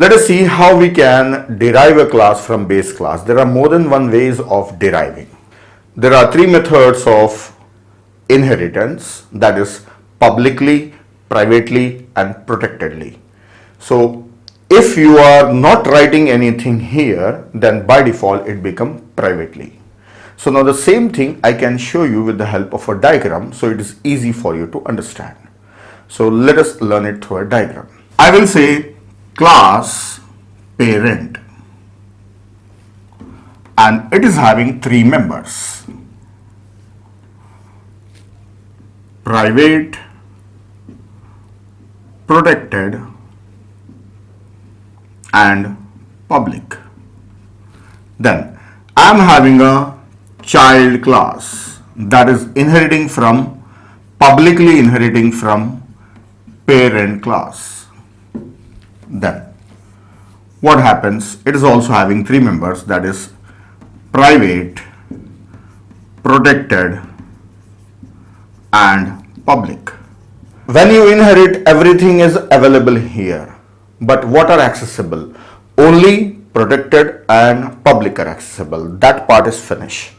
Let us see how we can derive a class from base class. There are more than one ways of deriving. There are three methods of inheritance, that is publicly, privately and protectedly. So if you are not writing anything here, then by default it becomes privately. So now the same thing I can show you with the help of a diagram, so it is easy for you to understand. So let us learn it through a diagram. I will say class parent and it is having three members: private, protected and public. Then I am having a child class that is publicly inheriting from parent class. Then what happens? It is also having three members, that is private, protected and public. When you inherit, everything is available here, but what are accessible? Only protected and public are accessible. That part is finished.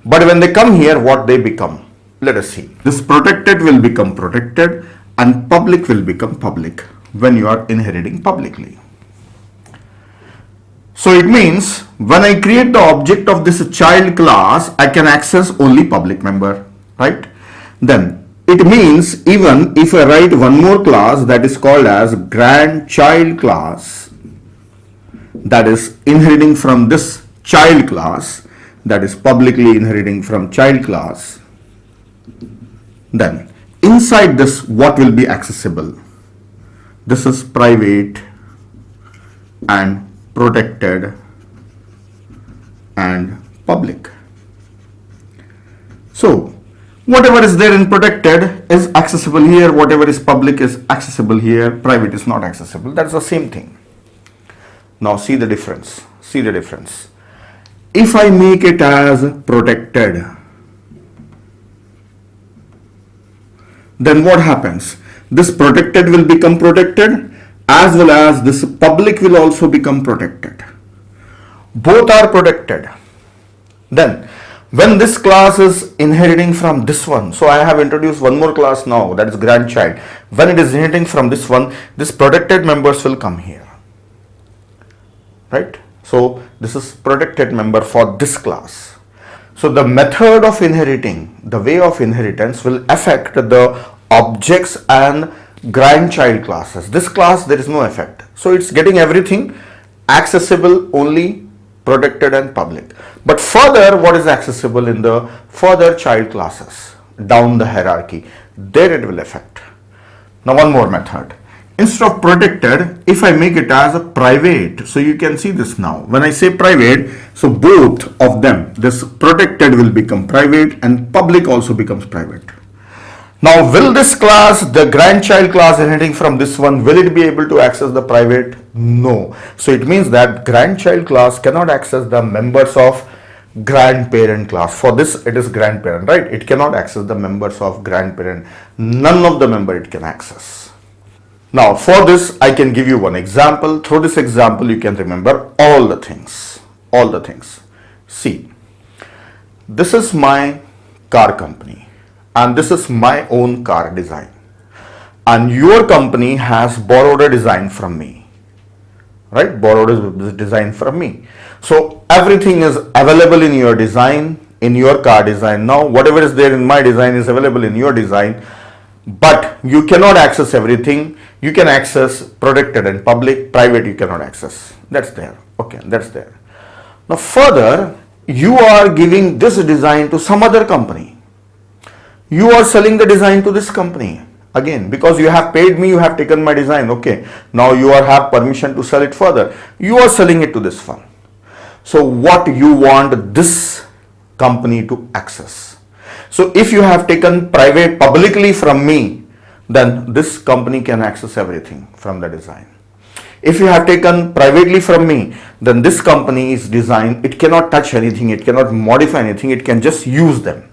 But when they come here, what they become? Let us see. This protected will become protected and public will become public when you are inheriting publicly. So it means when I create the object of this child class, I can access only public member, right? Then it means even if I write one more class that is called as grandchild class, that is inheriting from this child class, that is publicly inheriting from child class, then inside this what will be accessible? This is private and protected and public. So whatever is there in protected is accessible here, whatever is public is accessible here, private is not accessible. That's the same thing. Now see the difference. See the difference. If I make it as protected, then what happens? This protected will become protected as well as this public will also become protected. Both are protected. Then when this class is inheriting from this one, so I have introduced one more class now, that is grandchild. When it is inheriting from this one, this protected members will come here, right? So this is protected member for this class. So the method of inheriting, the way of inheritance will affect the objects and grandchild classes. This class there is no effect. So it's getting everything accessible, only protected and public. But further, what is accessible in the further child classes down the hierarchy, there it will affect. Now one more method. Instead of protected, if I make it as a private, so you can see this now. When I say private, so both of them, this protected will become private and public also becomes private. Now will this class, the grandchild class inheriting from this one, will it be able to access the private? No. So it means that grandchild class cannot access the members of grandparent class. For this it is grandparent, right? It cannot access the members of grandparent. None of the member it can access. Now for this I can give you one example. Through this example you can remember all the things. All the things. See, this is my car company and this is my own car design, and your company has borrowed a design from me, right? Borrowed a design from me. So everything is available in your design, in your car design. Now whatever is there in my design is available in your design, but you cannot access everything. You can access protected and public, private you cannot access. That's there. Okay, that's there. Now further, you are giving this design to some other company. You are selling the design to this company. Again, because you have paid me, you have taken my design. Okay, now you have permission to sell it further. You are selling it to this one. So what you want this company to access? So if you have taken private publicly from me, then this company can access everything from the design. If you have taken privately from me, then this company's design, it cannot touch anything, it cannot modify anything, it can just use them.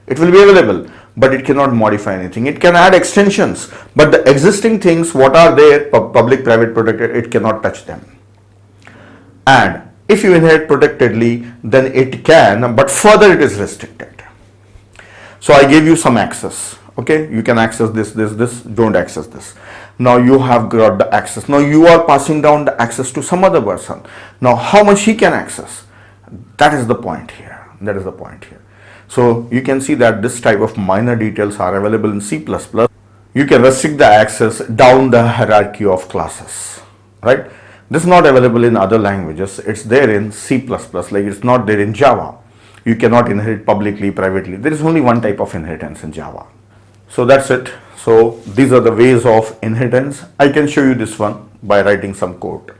It will be available. but it cannot modify anything. It can add extensions, but the existing things, what are there, public, private, protected, it cannot touch them. And if you inherit protectedly, then it can, but further it is restricted. So I gave you some access. Okay, you can access this, don't access this. Now you have got the access. Now you are passing down the access to some other person. Now how much he can access? That is the point here. That is the point here. So you can see that this type of minor details are available in C++. You can restrict the access down the hierarchy of classes, right? This is not available in other languages. It's there in C++, like it's not there in Java. You cannot inherit publicly, privately. There is only one type of inheritance in Java. So that's it. So these are the ways of inheritance. I can show you this one by writing some code.